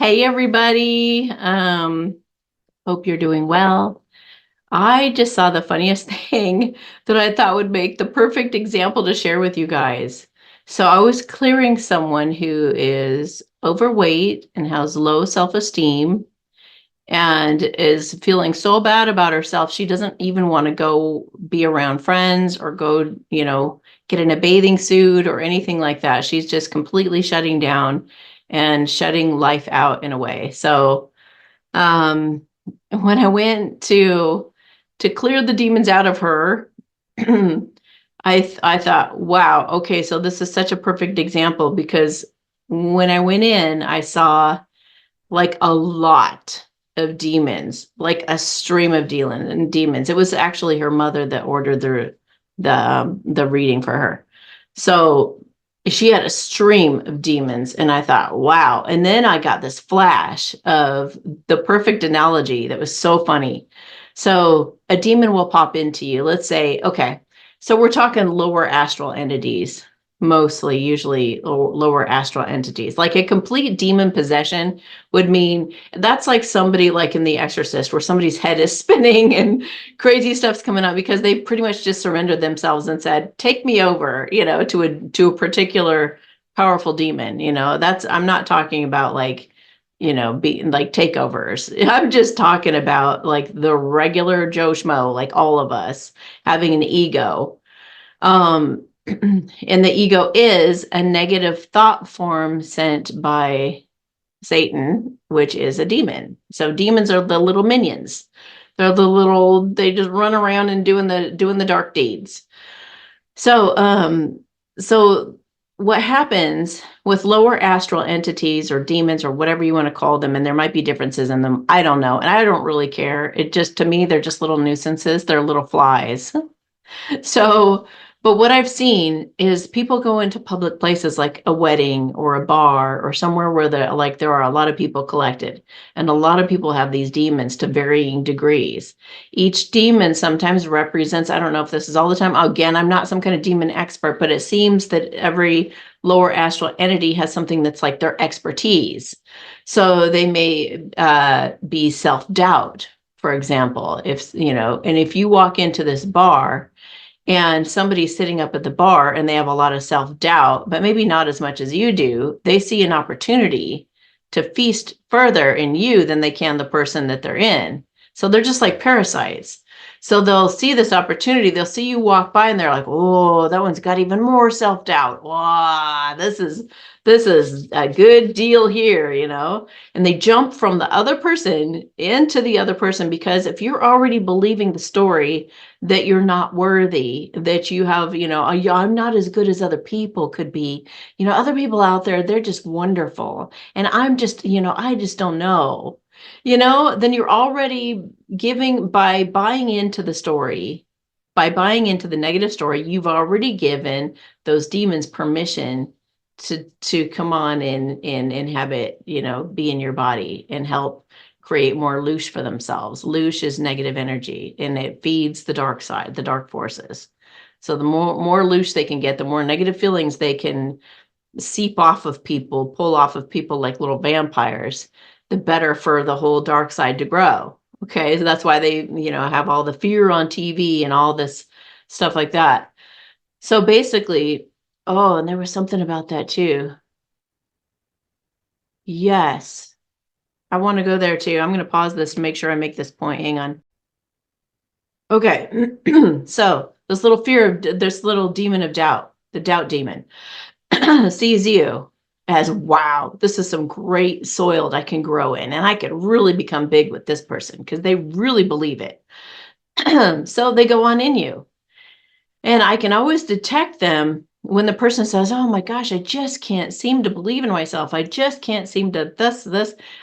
Hey everybody. Hope you're doing well. I just saw the funniest thing that I thought would make the perfect example to share with you guys. So I was clearing someone who is overweight and has low self-esteem and is feeling so bad about herself she doesn't even want to go be around friends or go, get in a bathing suit or anything like that. She's just completely shutting down and shutting life out in a way. So um, when I went to clear the demons out of her, I thought, wow, okay, so this is such a perfect example because when I went in, I saw like a lot of demons, like a stream of demons. It was actually her mother that ordered the reading for her. So she had a stream of demons, and I thought, wow. And then I got this flash of the perfect analogy that was so funny. So a demon will pop into you. Let's say, okay, so we're talking lower astral entities, mostly, usually lower astral entities. Like a complete demon possession would mean that's like somebody like in The Exorcist, where somebody's head is spinning and crazy stuff's coming out because they pretty much just surrendered themselves and said, "Take me over," to a particular powerful demon. That's I'm not talking about like being like takeovers. I'm just talking about like the regular Joe Schmo, like all of us having an ego. Um, and the ego is a negative thought form sent by Satan, which is a demon. So demons are the little minions. They just run around and doing the dark deeds. So so what happens with lower astral entities or demons or whatever you want to call them, and there might be differences in them. I don't know. And I don't really care. It just, to me, they're just little nuisances. They're little flies. So, but what I've seen is people go into public places like a wedding or a bar or somewhere where there are a lot of people collected, and a lot of people have these demons to varying degrees. Each demon sometimes represents, I don't know if this is all the time. Again, I'm not some kind of demon expert, but it seems that every lower astral entity has something that's like their expertise. So they may be self-doubt, for example, and if you walk into this bar and somebody's sitting up at the bar and they have a lot of self-doubt, but maybe not as much as you do, they see an opportunity to feast further in you than they can the person that they're in. So they're just like parasites. So they'll see this opportunity, they'll see you walk by and they're like, oh, that one's got even more self-doubt. Wow, this is a good deal here. And they jump from the other person into the other person, because if you're already believing the story that you're not worthy, that you have, I'm not as good as other people could be. Other people out there, they're just wonderful. And I'm just, I just don't know. Then you're already giving, by buying into the story, by buying into the negative story, you've already given those demons permission to come on and inhabit, be in your body and help create more loosh for themselves. Loosh is negative energy, and it feeds the dark side, the dark forces. So the more loosh they can get, the more negative feelings they can seep off of people, pull off of people like little vampires, the better for the whole dark side to grow. Okay, so that's why they, have all the fear on TV and all this stuff like that. So basically, oh, and there was something about that too. Yes, I want to go there too. I'm going to pause this to make sure I make this point. Hang on. Okay. So this little demon of doubt, the doubt demon, sees you as, wow, this is some great soil that I can grow in, and I could really become big with this person because they really believe it. So they go on in you. And I can always detect them when the person says, "Oh my gosh, I just can't seem to believe in myself. I just can't seem to this."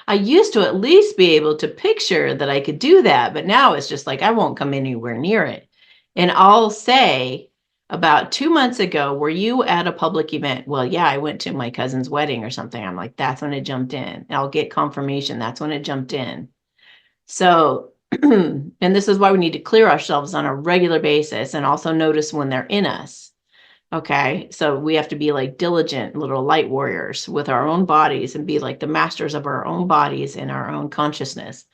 I used to at least be able to picture that I could do that, but now it's just like I won't come anywhere near it. And I'll say, about 2 months ago, were you at a public event? Well, yeah, I went to my cousin's wedding or something. I'm like, that's when it jumped in. And I'll get confirmation. That's when it jumped in. So, and this is why we need to clear ourselves on a regular basis and also notice when they're in us. Okay. So we have to be like diligent little light warriors with our own bodies and be like the masters of our own bodies and our own consciousness.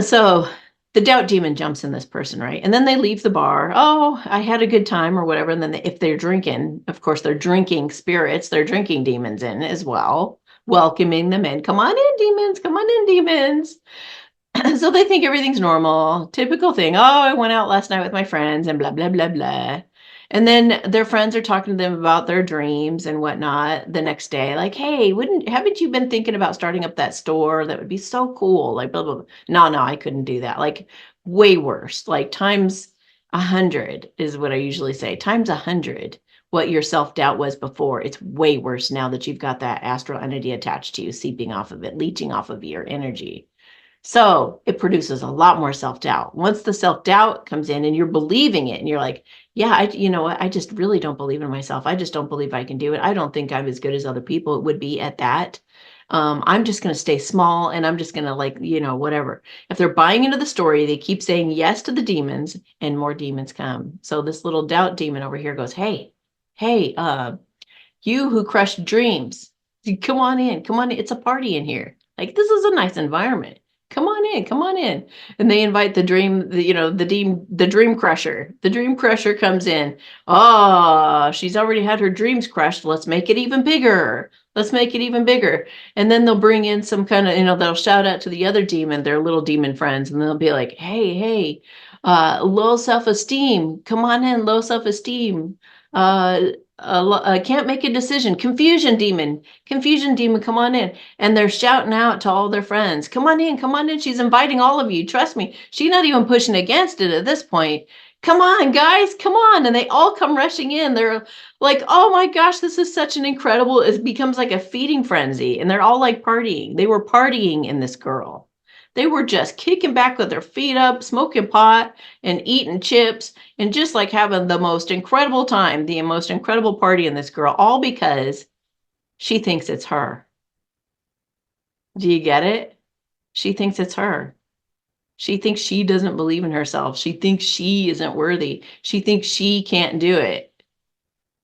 So the doubt demon jumps in this person, right? And then they leave the bar. Oh, I had a good time or whatever. And then if they're drinking, of course, they're drinking spirits, they're drinking demons in as well, welcoming them in. Come on in, demons. Come on in, demons. So they think everything's normal, typical thing. Oh, I went out last night with my friends and blah, blah, blah, blah. And then their friends are talking to them about their dreams and whatnot the next day. Like, hey, haven't you been thinking about starting up that store? That would be so cool. Like, blah, blah, blah. No, I couldn't do that. Like, way worse. Like, times 100 is what I usually say. Times 100 what your self-doubt was before. It's way worse now that you've got that astral entity attached to you, seeping off of it, leeching off of your energy. So it produces a lot more self-doubt. Once the self-doubt comes in and you're believing it and you're like, yeah, you know what? I just really don't believe in myself. I just don't believe I can do it. I don't think I'm as good as other people would be at that. I'm just going to stay small and I'm just going to like, whatever. If they're buying into the story, they keep saying yes to the demons and more demons come. So this little doubt demon over here goes, hey, you who crushed dreams, come on in, come on in. It's a party in here. Like, this is a nice environment. Come on in, come on in. And they invite the dream crusher. The dream crusher comes in. Oh, she's already had her dreams crushed. Let's make it even bigger. Let's make it even bigger. And then they'll bring in some kind of, they'll shout out to the other demon, their little demon friends, and they'll be like, hey, low self-esteem. Come on in, low self-esteem. Can't make a decision. Confusion demon, come on in. And they're shouting out to all their friends, come on in, come on in. She's inviting all of you. Trust me, she's not even pushing against it at this point. Come on, guys, come on. And they all come rushing in. They're like, oh my gosh, this is such an incredible, it becomes like a feeding frenzy. And they're all like partying. They were partying in this girl. They were just kicking back with their feet up, smoking pot and eating chips and just like having the most incredible time, the most incredible party in this girl, all because she thinks it's her. Do you get it? She thinks it's her. She thinks she doesn't believe in herself. She thinks she isn't worthy. She thinks she can't do it.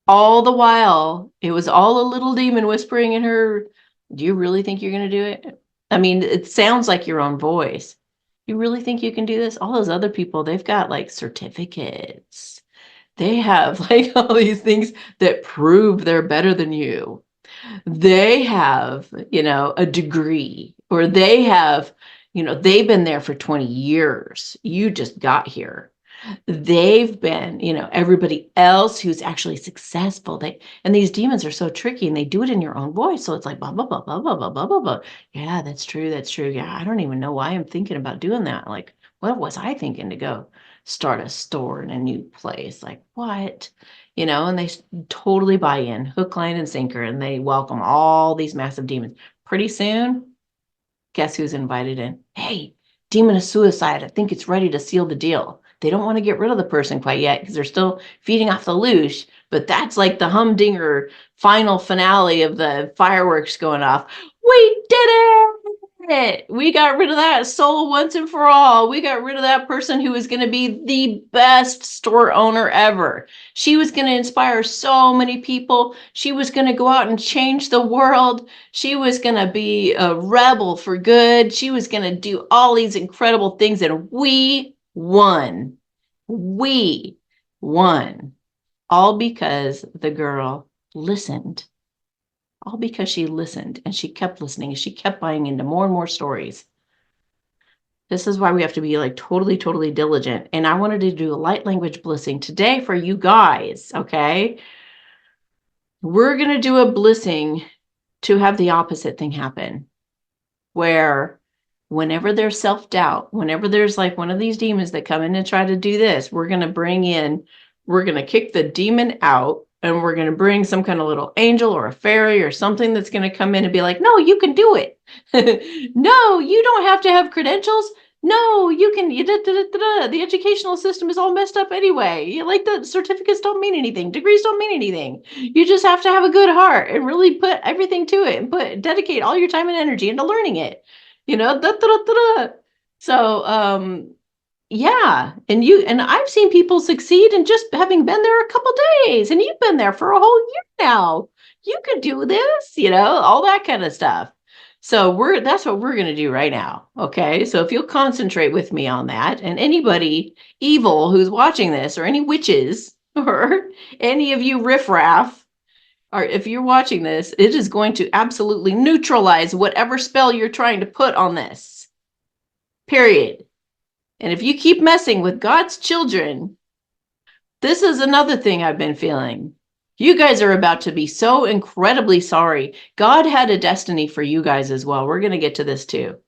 All the while, it was all a little demon whispering in her, do you really think you're going to do it? I mean, it sounds like your own voice. You really think you can do this? All those other people, they've got like certificates. They have like all these things that prove they're better than you. They have, a degree, or they have, they've been there for 20 years. You just got here. They've been, everybody else who's actually successful. And these demons are so tricky and they do it in your own voice. So it's like, blah, blah, blah, blah, blah, blah, blah, blah, blah. Yeah, that's true. That's true. Yeah, I don't even know why I'm thinking about doing that. Like, what was I thinking to go start a store in a new place? Like, what? And they totally buy in, hook, line, and sinker, and they welcome all these massive demons. Pretty soon, guess who's invited in? Hey, demon of suicide. I think it's ready to seal the deal. They don't want to get rid of the person quite yet because they're still feeding off the loosh. But that's like the humdinger final finale of the fireworks going off. We did it! We got rid of that soul once and for all. We got rid of that person who was going to be the best store owner ever. She was going to inspire so many people. She was going to go out and change the world. She was going to be a rebel for good. She was going to do all these incredible things, and we won. We won. All because the girl listened. All because she listened, and she kept listening, and she kept buying into more and more stories. This is why we have to be like totally, totally diligent. And I wanted to do a light language blissing today for you guys, okay? We're going to do a blissing to have the opposite thing happen, where whenever there's self-doubt, whenever there's like one of these demons that come in and try to do this, we're going to kick the demon out, and we're going to bring some kind of little angel or a fairy or something that's going to come in and be like, no, you can do it. No, you don't have to have credentials. No, you can. The educational system is all messed up anyway. Like, the certificates don't mean anything. Degrees don't mean anything. You just have to have a good heart and really put everything to it and dedicate all your time and energy into learning it. So Yeah. And I've seen people succeed in just having been there a couple days, and you've been there for a whole year now. You could do this, all that kind of stuff. So that's what we're going to do right now. Okay. So if you'll concentrate with me on that, and anybody evil who's watching this, or any witches, or any of you riffraff, or if you're watching this, it is going to absolutely neutralize whatever spell you're trying to put on this. Period. And if you keep messing with God's children, this is another thing I've been feeling. You guys are about to be so incredibly sorry. God had a destiny for you guys as well. We're going to get to this too.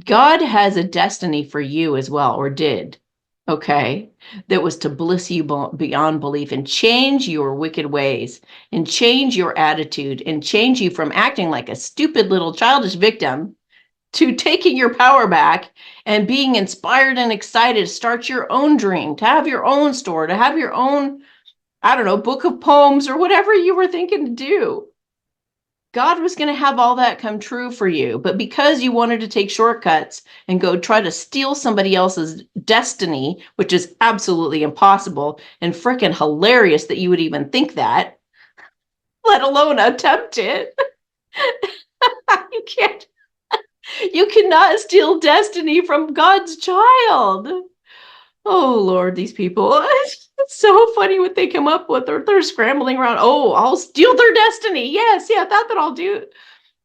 God has a destiny for you as well, or did. Okay. That was to bliss you beyond belief and change your wicked ways and change your attitude and change you from acting like a stupid little childish victim to taking your power back and being inspired and excited to start your own dream, to have your own store, to have your own, I don't know, book of poems or whatever you were thinking to do. God was going to have all that come true for you. But because you wanted to take shortcuts and go try to steal somebody else's destiny, which is absolutely impossible and freaking hilarious that you would even think that, let alone attempt it. You can't. You cannot steal destiny from God's child. Oh, Lord, these people. It's so funny what they come up with. They're scrambling around. Oh, I'll steal their destiny. Yes, yeah, that I'll do.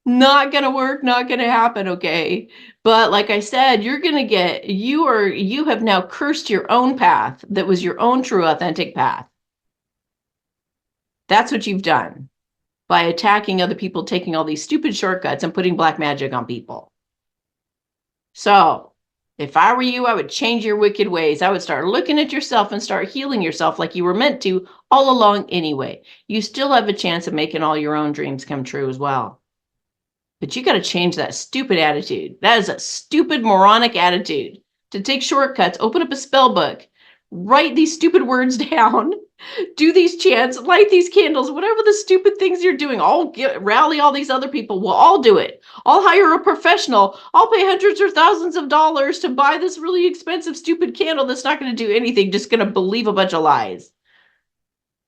Not going to work, not going to happen, okay? But like I said, you have now cursed your own path that was your own true, authentic path. That's what you've done by attacking other people, taking all these stupid shortcuts and putting black magic on people. So if I were you, I would change your wicked ways. I would start looking at yourself and start healing yourself like you were meant to all along anyway. You still have a chance of making all your own dreams come true as well. But you got to change that stupid attitude. That is a stupid, moronic attitude to take shortcuts, open up a spell book, write these stupid words down, do these chants, light these candles, whatever the stupid things you're doing. Rally all these other people. We'll all do it. I'll hire a professional. I'll pay hundreds or thousands of dollars to buy this really expensive, stupid candle that's not going to do anything, just going to believe a bunch of lies.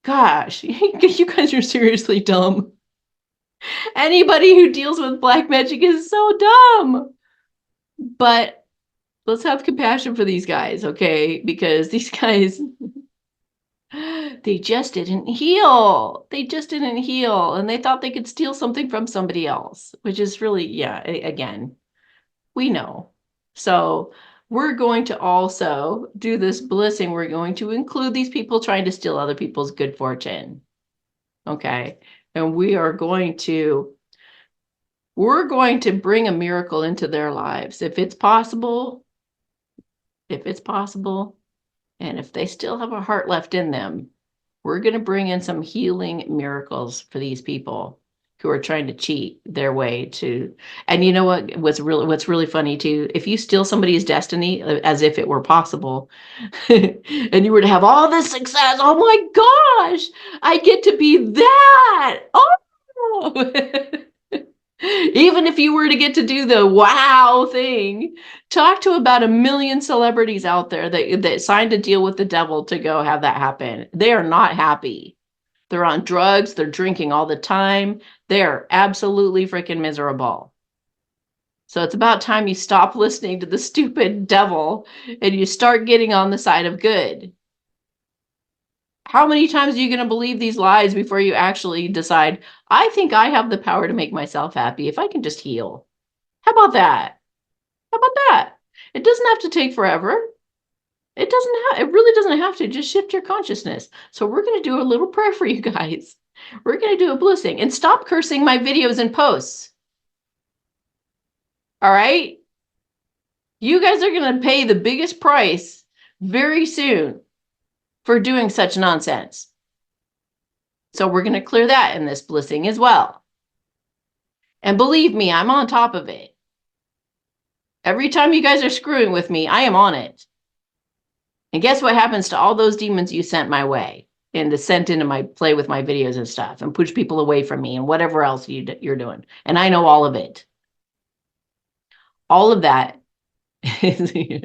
Gosh, you guys are seriously dumb. Anybody who deals with black magic is so dumb. But let's have compassion for these guys, okay? Because these guys, they just didn't heal. They just didn't heal. And they thought they could steal something from somebody else, which is really, yeah, again, we know. So we're going to also do this blessing. We're going to include these people trying to steal other people's good fortune. Okay. And we're going to bring a miracle into their lives. If it's possible, and if they still have a heart left in them, we're going to bring in some healing miracles for these people who are trying to cheat their way to. And you know what's really funny too, if you steal somebody's destiny as if it were possible and you were to have all this success, oh my gosh, I get to be that. Oh. Even if you were to get to do the wow thing, talk to about 1 million celebrities out there that signed a deal with the devil to go have that happen. They are not happy. They're on drugs. They're drinking all the time. They're absolutely freaking miserable. So it's about time you stop listening to the stupid devil and you start getting on the side of good. How many times are you going to believe these lies before you actually decide, I think I have the power to make myself happy if I can just heal? How about that? How about that? It doesn't have to take forever. It really doesn't have to. Just shift your consciousness. So we're going to do a little prayer for you guys. We're going to do a blessing and stop cursing my videos and posts. All right? You guys are going to pay the biggest price very soon for doing such nonsense. So we're going to clear that in this blessing as well. And believe me, I'm on top of it. Every time you guys are screwing with me, I am on it. And guess what happens to all those demons you sent my way and to sent into my play with my videos and stuff and push people away from me and whatever else you're doing. And I know all of it. All of that You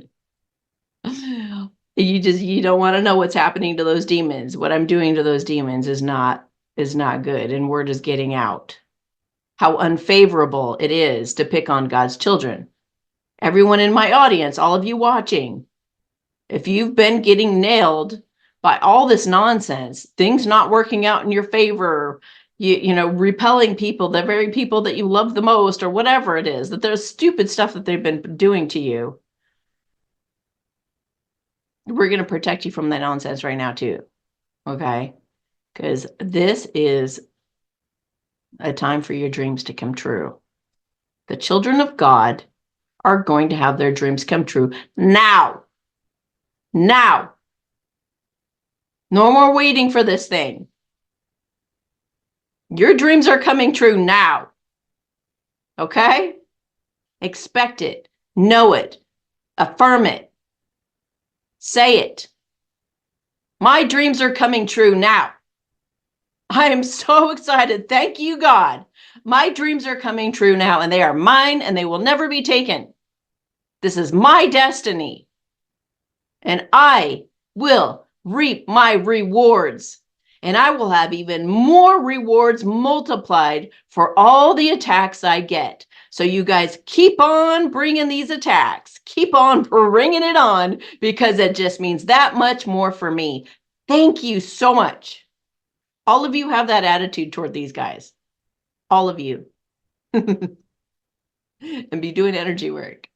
don't want to know what's happening to those demons. What I'm doing to those demons is not good, and word is getting out. How unfavorable it is to pick on God's children. Everyone in my audience, all of you watching, if you've been getting nailed by all this nonsense, things not working out in your favor, repelling people, the very people that you love the most, or whatever it is, that there's stupid stuff that they've been doing to you, we're going to protect you from that nonsense right now too. Okay? Because this is a time for your dreams to come true. The children of God are going to have their dreams come true now. Now. No more waiting for this thing. Your dreams are coming true now. Okay? Expect it. Know it. Affirm it. Say it. My dreams are coming true now. I am so excited. Thank you, God. My dreams are coming true now, and they are mine, and they will never be taken. This is my destiny, and I will reap my rewards, and I will have even more rewards multiplied for all the attacks I get. So you guys keep on bringing these attacks. Keep on bringing it on, because it just means that much more for me. Thank you so much. All of you have that attitude toward these guys. All of you. And be doing energy work.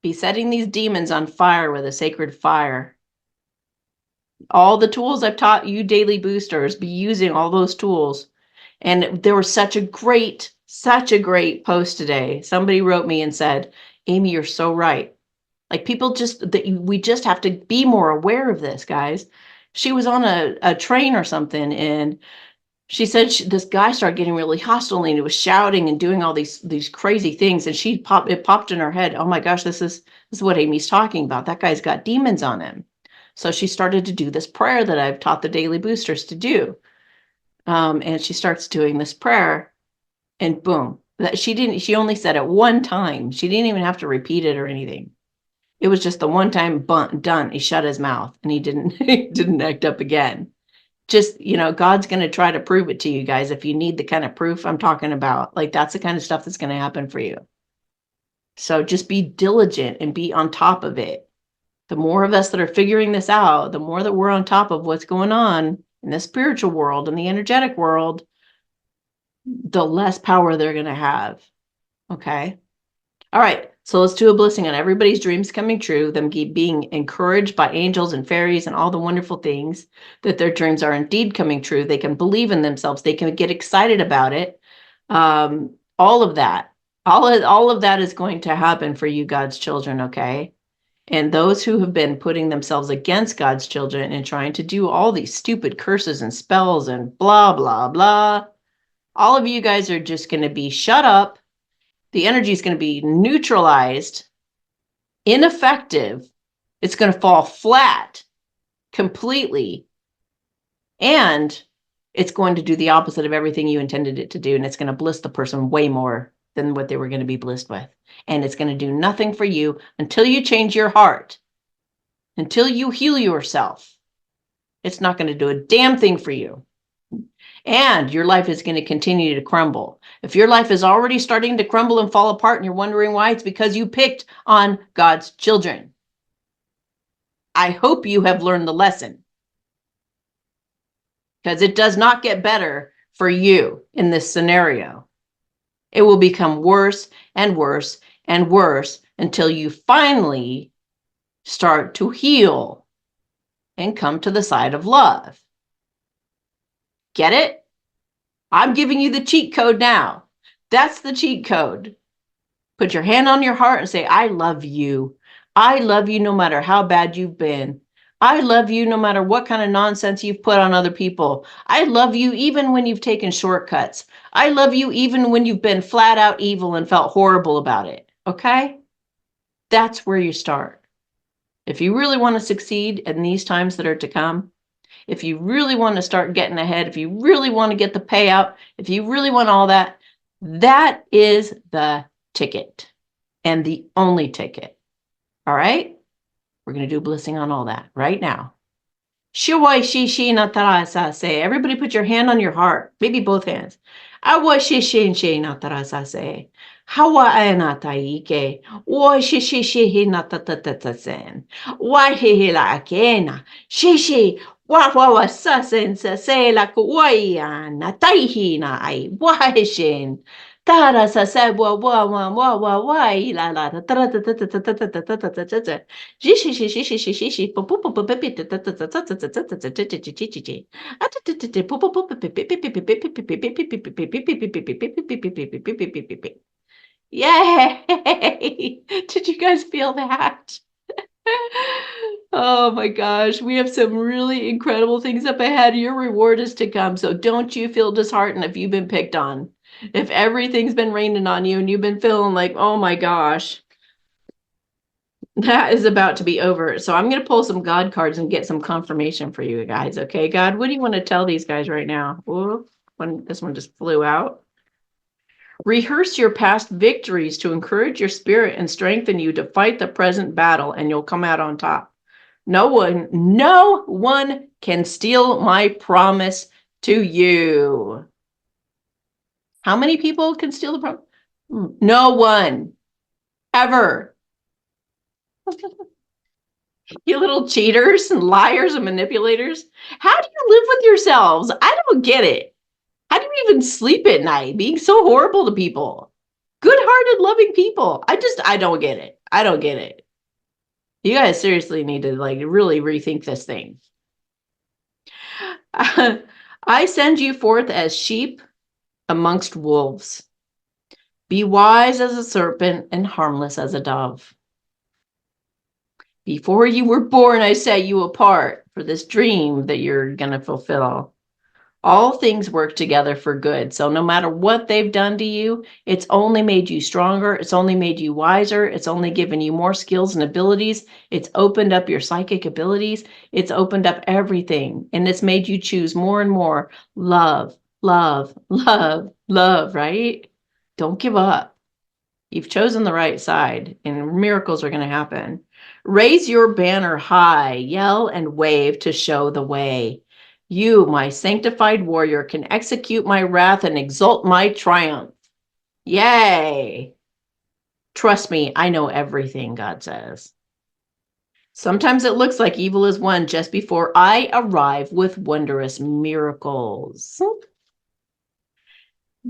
Be setting these demons on fire with a sacred fire. All the tools I've taught you, daily boosters, be using all those tools. And there was such a great post today. Somebody wrote me and said, Amy, you're so right. Like, we just have to be more aware of this, guys. She was on a train or something, and she said this guy started getting really hostile, and he was shouting and doing all these crazy things. And it popped in her head, oh my gosh, this is what Amy's talking about. That guy's got demons on him. So she started to do this prayer that I've taught the daily boosters to do. And she starts doing this prayer, and boom, she only said it one time. She didn't even have to repeat it or anything. It was just the one time done. He shut his mouth, and he didn't act up again. Just, God's going to try to prove it to you guys. If you need the kind of proof I'm talking about, like, that's the kind of stuff that's going to happen for you. So just be diligent and be on top of it. The more of us that are figuring this out, the more that we're on top of what's going on in the spiritual world and the energetic world, the less power they're going to have. Okay. All right. So let's do a blessing on everybody's dreams coming true, them being encouraged by angels and fairies and all the wonderful things, that their dreams are indeed coming true. They can believe in themselves. They can get excited about it. All of that. All of that is going to happen for you, God's children, okay? And those who have been putting themselves against God's children and trying to do all these stupid curses and spells and blah, blah, blah, all of you guys are just going to be shut up. The energy is going to be neutralized, ineffective. It's going to fall flat completely. And it's going to do the opposite of everything you intended it to do. And it's going to bliss the person way more than what they were going to be blissed with. And it's going to do nothing for you until you change your heart, until you heal yourself. It's not going to do a damn thing for you. And your life is going to continue to crumble. If your life is already starting to crumble and fall apart and you're wondering why, it's because you picked on God's children. I hope you have learned the lesson, because it does not get better for you in this scenario. It will become worse and worse and worse until you finally start to heal and come to the side of love. Get it? I'm giving you the cheat code now. That's the cheat code. Put your hand on your heart and say, I love you. I love you no matter how bad you've been. I love you no matter what kind of nonsense you've put on other people. I love you even when you've taken shortcuts. I love you even when you've been flat out evil and felt horrible about it. Okay? That's where you start. If you really want to succeed in these times that are to come, if you really want to start getting ahead, if you really want to get the payout, if you really want all that, that is the ticket. and the only ticket. All right? We're going to do blessing on all that right now. Everybody put your hand on your heart, maybe both hands. Hawa nataike. Wa shishi natatatasen. Wa hihila akena. Shishi. Wa sasen sase la kuwaya nataihi na ai. Wa hishin. Tara sase wa ila la Yay! Did you guys feel that? Oh my gosh, we have some really incredible things up ahead. Your reward is to come. So don't you feel disheartened if you've been picked on. If everything's been raining on you and you've been feeling like, oh my gosh, that is about to be over. So I'm going to pull some God cards and get some confirmation for you guys. Okay, God, what do you want to tell these guys right now? Ooh, this one just flew out. Rehearse your past victories to encourage your spirit and strengthen you to fight the present battle, and you'll come out on top. No one can steal my promise to you. How many people can steal the promise? No one. Ever. You little cheaters and liars and manipulators. How do you live with yourselves? I don't get it. How do you even sleep at night being so horrible to people? Good-hearted, loving people. I don't get it. I don't get it. You guys seriously need to really rethink this thing. I send you forth as sheep amongst wolves. Be wise as a serpent and harmless as a dove. Before you were born, I set you apart for this dream that you're going to fulfill. All things work together for good. So no matter what they've done to you, it's only made you stronger. It's only made you wiser. It's only given you more skills and abilities. It's opened up your psychic abilities. It's opened up everything. And it's made you choose more and more love, love, love, love, right? Don't give up. You've chosen the right side, and miracles are going to happen. Raise your banner high, yell and wave to show the way. You, my sanctified warrior, can execute my wrath and exalt my triumph. Yay! Trust me, I know everything, God says. Sometimes it looks like evil is won just before I arrive with wondrous miracles.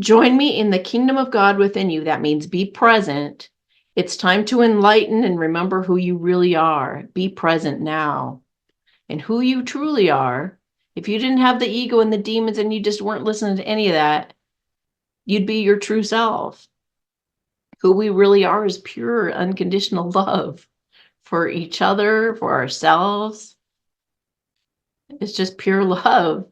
Join me in the kingdom of God within you. That means be present. It's time to enlighten and remember who you really are. Be present now. And who you truly are. If you didn't have the ego and the demons and you just weren't listening to any of that, you'd be your true self. Who we really are is pure, unconditional love for each other, for ourselves. It's just pure love.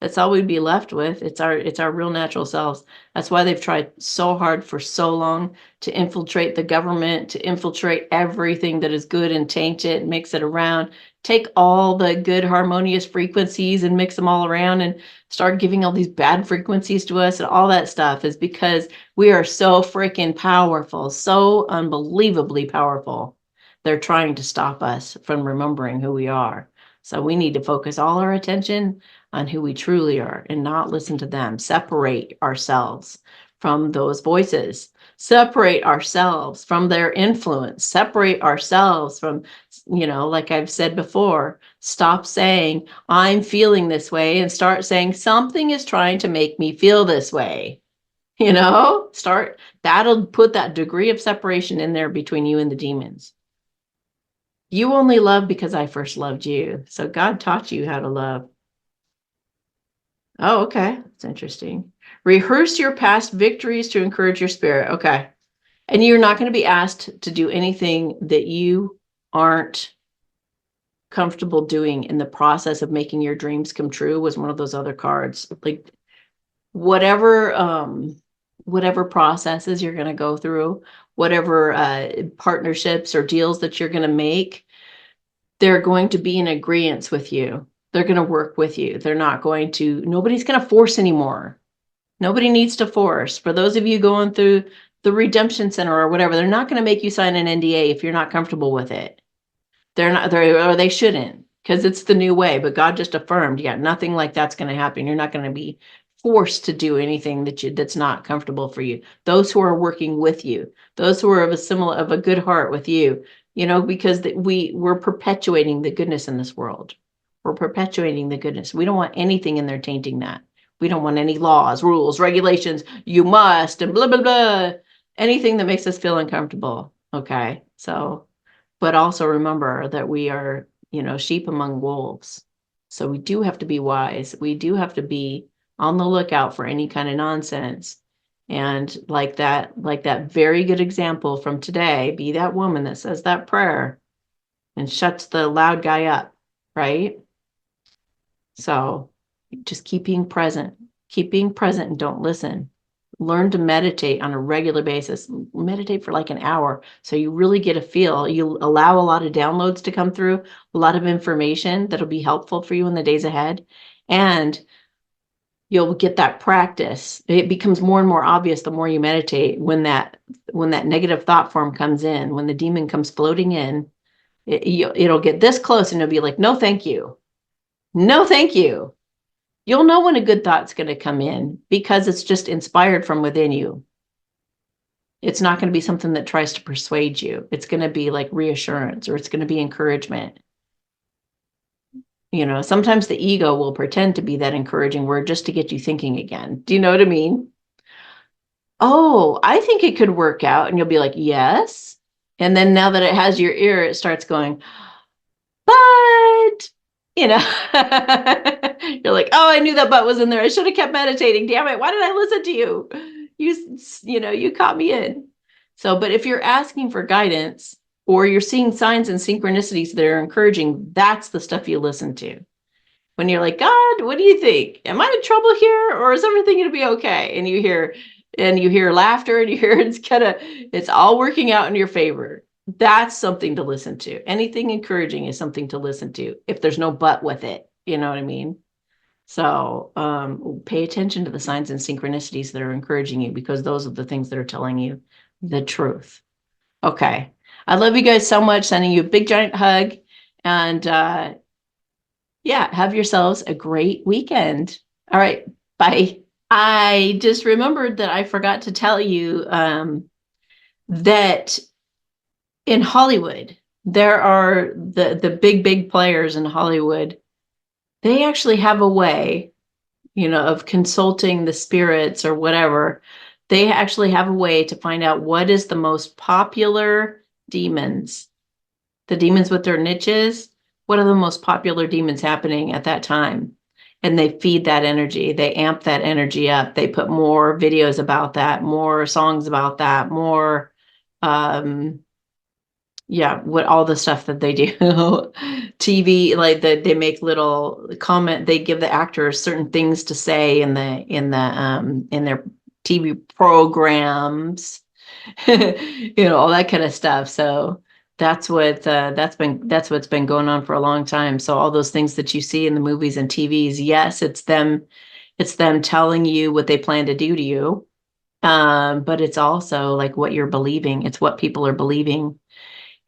That's all we'd be left with. It's our real natural selves. That's why they've tried so hard for so long to infiltrate the government, to infiltrate everything that is good and taint it, mix it around, take all the good harmonious frequencies and mix them all around and start giving all these bad frequencies to us. And all that stuff is because we are so freaking powerful, so unbelievably powerful. They're trying to stop us from remembering who we are. So we need to focus all our attention on who we truly are and not listen to them. Separate ourselves from those voices. Separate ourselves from their influence. Separate ourselves from, like I've said before, stop saying, I'm feeling this way, and start saying, something is trying to make me feel this way. That'll put that degree of separation in there between you and the demons. You only love because I first loved you. So God taught you how to love. Oh, okay. That's interesting. Rehearse your past victories to encourage your spirit. Okay. And you're not going to be asked to do anything that you aren't comfortable doing in the process of making your dreams come true was one of those other cards. Like whatever processes you're going to go through, whatever partnerships or deals that you're going to make, they're going to be in agreement with you. They're going to work with you. Nobody's going to force anymore. Nobody needs to force. For those of you going through the Redemption Center or whatever, they're not going to make you sign an NDA if you're not comfortable with it. They're not, or they shouldn't, because it's the new way. But God just affirmed, yeah, nothing like that's going to happen. You're not going to be forced to do anything that's not comfortable for you. Those who are working with you, those who are of a good heart with you, because we're perpetuating the goodness in this world. We're perpetuating the goodness. We don't want anything in there tainting that. We don't want any laws, rules, regulations. You must, and blah, blah, blah. Anything that makes us feel uncomfortable. Okay. So, but also remember that we are, sheep among wolves. So we do have to be wise. We do have to be on the lookout for any kind of nonsense. And like that very good example from today, be that woman that says that prayer and shuts the loud guy up, right? So just keep being present and don't listen. Learn to meditate on a regular basis. Meditate for like an hour. So you really get a feel. You allow a lot of downloads to come through, a lot of information that'll be helpful for you in the days ahead. And you'll get that practice. It becomes more and more obvious the more you meditate when that negative thought form comes in, when the demon comes floating in, it'll get this close and it'll be like, no, thank you. No, thank you. You'll know when a good thought's going to come in because it's just inspired from within you. It's not going to be something that tries to persuade you. It's going to be like reassurance, or it's going to be encouragement. Sometimes the ego will pretend to be that encouraging word just to get you thinking again. Do you know what I mean? Oh, I think it could work out. And you'll be like, yes. And then now that it has your ear, it starts going, but, you're like, oh, I knew that but was in there. I should have kept meditating. Damn it. Why did I listen to you? You caught me in. So, but if you're asking for guidance or you're seeing signs and synchronicities that are encouraging, that's the stuff you listen to. When you're like, God, what do you think? Am I in trouble here, or is everything going to be okay? And you hear laughter, and you hear it's all working out in your favor. That's something to listen to. Anything encouraging is something to listen to if there's no but with it. You know what I mean? So pay attention to the signs and synchronicities that are encouraging you, because those are the things that are telling you the truth. Okay. I love you guys so much. Sending you a big giant hug. And yeah, have yourselves a great weekend. All right. Bye. I just remembered that I forgot to tell you that in Hollywood, there are the big players in Hollywood. They actually have a way, of consulting the spirits or whatever. They actually have a way to find out what is the most popular demons, the demons with their niches. What are the most popular demons happening at that time? And they feed that energy. They amp that energy up. They put more videos about that, more songs about that, more, what all the stuff that they do. TV, like they make little comment. They give the actors certain things to say in their TV programs, all that kind of stuff. So that's what's been going on for a long time. So all those things that you see in the movies and TVs, yes, it's them telling you what they plan to do to you. But it's also like what you're believing. It's what people are believing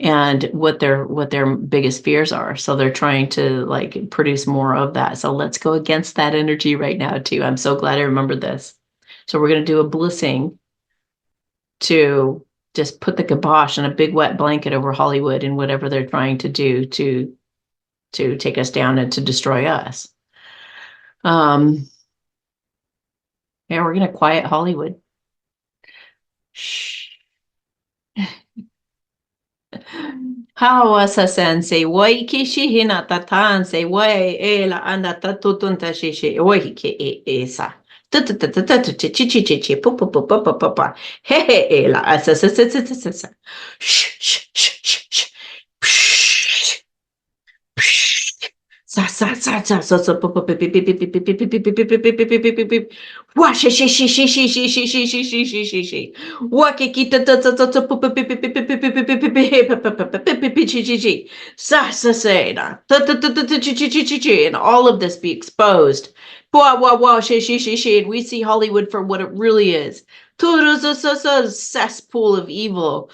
and what their biggest fears are. So they're trying to like produce more of that. So let's go against that energy right now too. I'm so glad I remembered this. So we're going to do a blessing to just put the kibosh and a big wet blanket over Hollywood and whatever they're trying to do to take us down and to destroy us. Yeah, we're going to quiet Hollywood. Shh. Hawasa sensei, wai kishi hinata tansei, wai ela andata tutunta shishi, wai ki esa. Hey, ela asa sa sa sa sa sa. Shh shh shh shh shh. Sa sa sa sa sa sa wa shi shi shi shi shi shi shi shi shi shi shi shi shi wa ki ta ta ta ta sa sa sa na ta ta ta ta chi chi chi chi chi, and all of this be exposed, Wow, shade. We see Hollywood for what it really is. Cesspool of evil.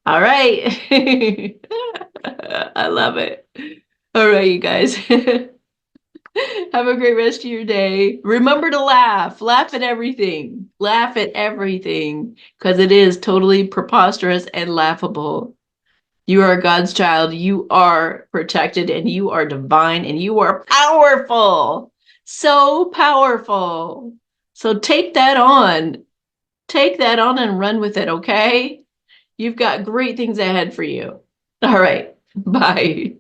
All right. I love it. All right, you guys. Have a great rest of your day. Remember to laugh. Laugh at everything. Laugh at everything because it is totally preposterous and laughable. You are God's child. You are protected and you are divine and you are powerful. So powerful. So take that on. Take that on and run with it, okay? You've got great things ahead for you. All right. Bye.